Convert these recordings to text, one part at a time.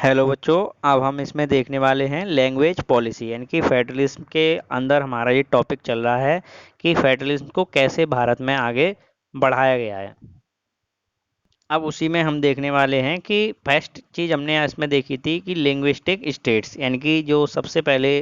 Hello बच्चों। अब हम इसमें देखने वाले हैं लैंग्वेज पॉलिसी, यानी कि फेडरलिज्म के अंदर हमारा ये टॉपिक चल रहा है कि फेडरलिज्म को कैसे भारत में आगे बढ़ाया गया है। अब उसी में हम देखने वाले हैं कि फर्स्ट चीज़ हमने इसमें देखी थी कि लिंग्विस्टिक स्टेट्स, यानी कि जो सबसे पहले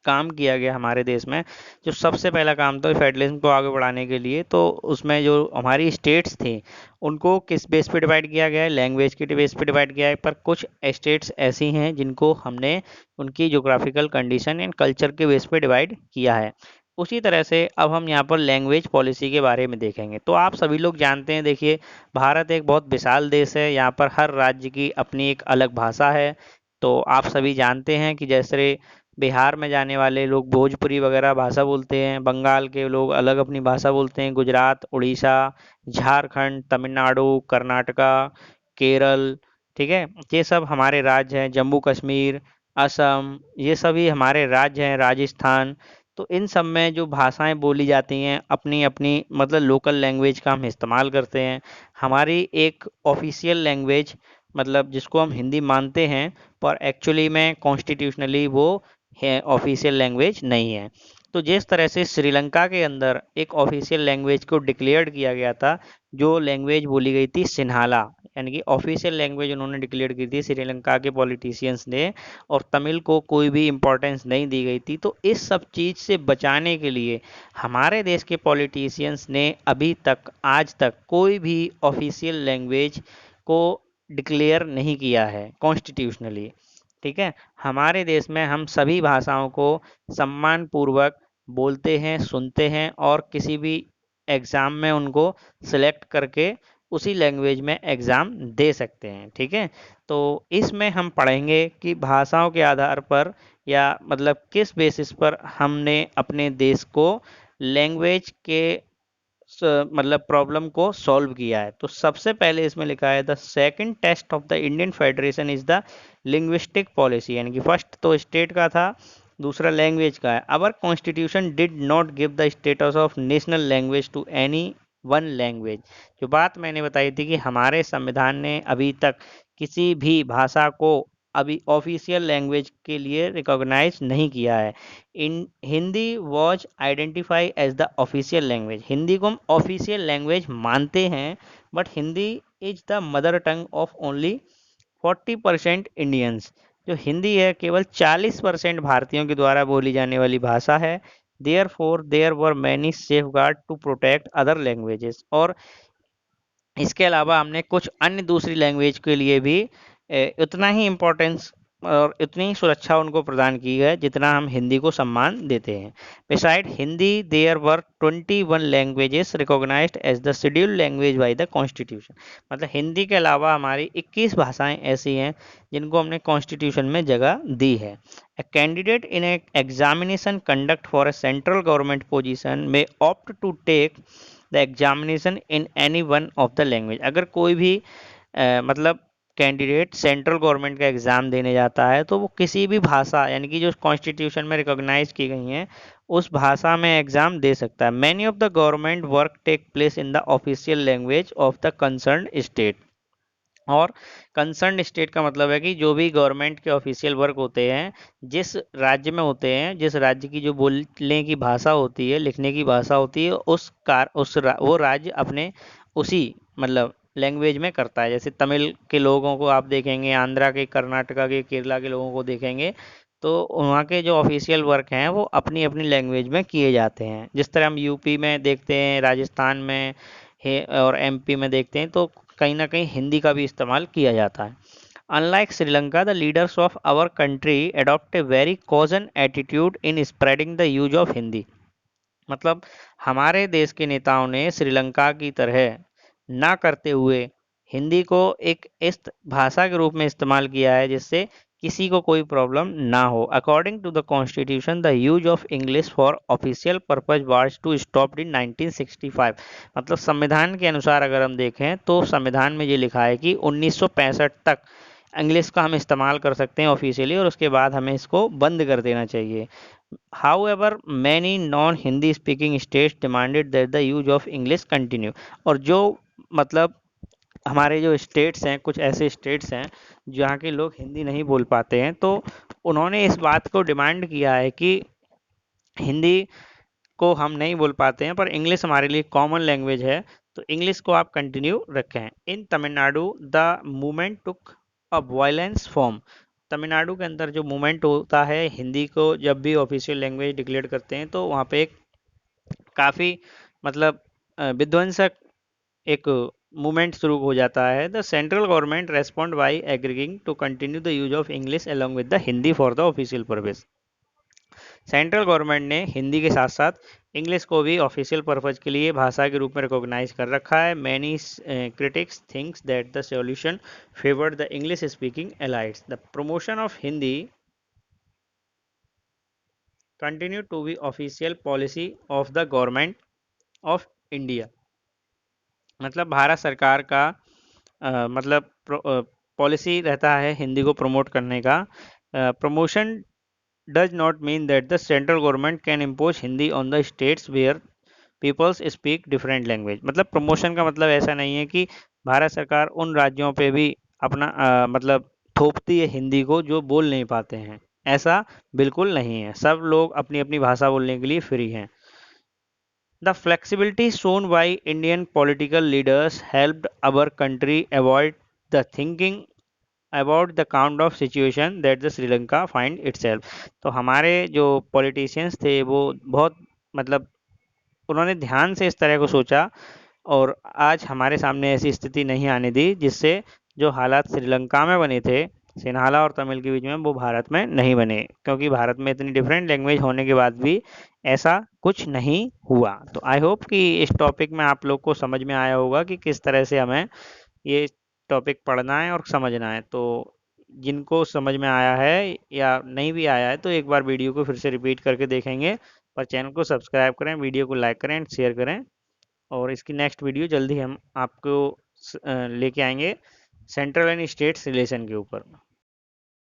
काम किया गया हमारे देश में, जो सबसे पहला काम था फेडरलिज्म को आगे बढ़ाने के लिए, तो उसमें जो हमारी स्टेट्स थी उनको किस बेस पे डिवाइड किया गया है, लैंग्वेज के बेस पे डिवाइड किया है। पर कुछ स्टेट्स ऐसी हैं जिनको हमने उनकी जोग्राफिकल कंडीशन एंड कल्चर के बेस पे डिवाइड किया है। उसी तरह से अब हम यहाँ पर लैंग्वेज पॉलिसी के बारे में देखेंगे। तो आप सभी लोग जानते हैं, देखिए भारत एक बहुत विशाल देश है, यहाँ पर हर राज्य की अपनी एक अलग भाषा है। तो आप सभी जानते हैं कि जैसे बिहार में जाने वाले लोग भोजपुरी वगैरह भाषा बोलते हैं, बंगाल के लोग अलग अपनी भाषा बोलते हैं, गुजरात, उड़ीसा, झारखंड, तमिलनाडु, कर्नाटका, केरल, ठीक है, ये सब हमारे राज्य हैं, जम्मू कश्मीर, असम, ये सभी हमारे राज्य हैं, राजस्थान। तो इन सब में जो भाषाएं बोली जाती हैं अपनी अपनी मतलब लोकल लैंग्वेज का हम इस्तेमाल करते हैं। हमारी एक ऑफिशियल लैंग्वेज मतलब जिसको हम हिंदी मानते हैं, पर एक्चुअली में कॉन्स्टिट्यूशनली वो है ऑफिशियल लैंग्वेज नहीं है। तो जिस तरह से श्रीलंका के अंदर एक ऑफिशियल लैंग्वेज को डिक्लेयर्ड किया गया था, जो लैंग्वेज बोली गई थी सिन्हाला, यानी कि ऑफिशियल लैंग्वेज उन्होंने डिक्लेयर की थी श्रीलंका के पॉलिटिशियंस ने, और तमिल को कोई भी इम्पोर्टेंस नहीं दी गई थी। तो इस सब चीज़ से बचाने के लिए हमारे देश के पॉलिटिशियंस ने अभी तक आज तक कोई भी ऑफिशियल लैंग्वेज को डिक्लेयर नहीं किया है कॉन्स्टिट्यूशनली। ठीक है, हमारे देश में हम सभी भाषाओं को सम्मान पूर्वक बोलते हैं, सुनते हैं, और किसी भी एग्ज़ाम में उनको सिलेक्ट करके उसी लैंग्वेज में एग्ज़ाम दे सकते हैं। ठीक है, तो इसमें हम पढ़ेंगे कि भाषाओं के आधार पर या मतलब किस बेसिस पर हमने अपने देश को लैंग्वेज के मतलब प्रॉब्लम को सॉल्व किया है। तो सबसे पहले इसमें लिखा है the second test of the Indian federation is the linguistic policy, यानी कि फर्स्ट तो स्टेट का था, दूसरा लैंग्वेज का है। Our constitution did not give the status of national language to any one language. जो बात मैंने बताई थी कि हमारे संविधान ने अभी तक किसी भी भाषा को अभी ऑफिशियल लैंग्वेज के लिए रिकॉग्नाइज नहीं किया है। In Hindi was identify as the official language, Hindi को हम ऑफिशियल लैंग्वेज मानते हैं, but Hindi is the mother tongue of only 40% Indians. जो हिंदी है केवल 40% भारतीयों के द्वारा बोली जाने वाली भाषा है। Therefore there were many safeguard to protect other languages, और इसके अलावा हमने कुछ अन्य दूसरी लैंग्वेज के लिए भी उतना ही इम्पोर्टेंस और उतनी ही सुरक्षा उनको प्रदान की है जितना हम हिंदी को सम्मान देते हैं। Beside Hindi there were 21 languages recognised as the scheduled language by the constitution. मतलब हिंदी के अलावा हमारी 21 भाषाएं ऐसी हैं जिनको हमने कॉन्स्टिट्यूशन में जगह दी है। A candidate in an examination conduct for a central government position may opt to take the examination in any one of the language। अगर कोई भी मतलब कैंडिडेट सेंट्रल गवर्नमेंट का एग्ज़ाम देने जाता है तो वो किसी भी भाषा, यानी कि जो कॉन्स्टिट्यूशन में रिकॉग्नाइज की गई हैं उस भाषा में एग्ज़ाम दे सकता है। Many of the government work take place in the official language of the concern state. और कंसर्न स्टेट का मतलब है कि जो भी गवर्नमेंट के ऑफिशियल वर्क होते हैं जिस राज्य में होते हैं, जिस राज्य की जो बोलने की भाषा होती है, लिखने की भाषा होती है, वो राज्य अपने उसी मतलब लैंग्वेज में करता है। जैसे तमिल के लोगों को आप देखेंगे, आंध्रा के, कर्नाटका के, केरला के लोगों को देखेंगे, तो वहाँ के जो ऑफिशियल वर्क हैं वो अपनी अपनी लैंग्वेज में किए जाते हैं। जिस तरह हम यूपी में देखते हैं, राजस्थान में है और एमपी में देखते हैं, तो कहीं ना कहीं हिंदी का भी इस्तेमाल किया जाता है। Unlike Sri Lanka, the leaders of our country adopt a very कॉजन attitude in spreading the use of Hindi. मतलब हमारे देश के नेताओं ने श्रीलंका की तरह ना करते हुए हिंदी को एक इस भाषा के रूप में इस्तेमाल किया है जिससे किसी को कोई प्रॉब्लम ना हो। According to the constitution the use of English for official purpose was to stopped in 1965। मतलब संविधान के अनुसार अगर हम देखें तो संविधान में ये लिखा है कि 1965 तक इंग्लिश का हम इस्तेमाल कर सकते हैं ऑफिशियली, और उसके बाद हमें इसको बंद कर देना चाहिए। However, many non-Hindi speaking states demanded that the use of English continue। और जो मतलब हमारे जो स्टेट्स हैं, कुछ ऐसे स्टेट्स हैं जहाँ के लोग हिंदी नहीं बोल पाते हैं, तो उन्होंने इस बात को डिमांड किया है कि हिंदी को हम नहीं बोल पाते हैं पर इंग्लिश हमारे लिए कॉमन लैंग्वेज है, तो इंग्लिश को आप कंटिन्यू रखें। In Tamil Nadu the movement took a violence form. Tamil Nadu के अंदर जो मूवमेंट होता है, हिंदी को जब भी ऑफिशियल लैंग्वेज डिक्लेयर करते हैं तो वहाँ पे एक काफ़ी मतलब विध्वंसक एक मूवमेंट शुरू हो जाता है। The central government respond by agreeing to continue the use of English along with the Hindi for the official purpose. Central government ने हिंदी के साथ साथ इंग्लिश को भी ऑफिशियल पर्पज के लिए भाषा के रूप में रिकॉग्नाइज कर रखा है। Many critics thinks that the solution favoured the English speaking elites. The promotion of Hindi continue to be official policy of the government of India. मतलब भारत सरकार का मतलब पॉलिसी रहता है हिंदी को प्रमोट करने का। Promotion does not mean that the central government can impose Hindi on the states where peoples speak different language। मतलब प्रमोशन का मतलब ऐसा नहीं है कि भारत सरकार उन राज्यों पे भी अपना मतलब थोपती है हिंदी को जो बोल नहीं पाते हैं, ऐसा बिल्कुल नहीं है। सब लोग अपनी अपनी भाषा बोलने के लिए फ्री हैं। The flexibility shown by Indian political leaders helped our country avoid the thinking about the kind of situation that the Sri Lanka find itself। तो हमारे जो पॉलिटिशियंस थे वो बहुत मतलब उन्होंने ध्यान से इस तरह को सोचा और आज हमारे सामने ऐसी स्थिति नहीं आने दी जिससे जो हालात श्रीलंका में बने थे सिन्हाला और तमिल के बीच में, वो भारत में नहीं बने, क्योंकि भारत में इतनी डिफरेंट लैंग्वेज होने के बाद भी ऐसा कुछ नहीं हुआ। तो आई होप कि इस टॉपिक में आप लोग को समझ में आया होगा कि किस तरह से हमें ये टॉपिक पढ़ना है और समझना है। तो जिनको समझ में आया है या नहीं भी आया है तो एक बार वीडियो को फिर से रिपीट करके देखेंगे। पर चैनल को सब्सक्राइब करें, वीडियो को लाइक करें एंड शेयर करें। और इसकी नेक्स्ट वीडियो जल्दी हम आपको लेके आएंगे सेंट्रल एंड स्टेट्स रिलेशन के ऊपर।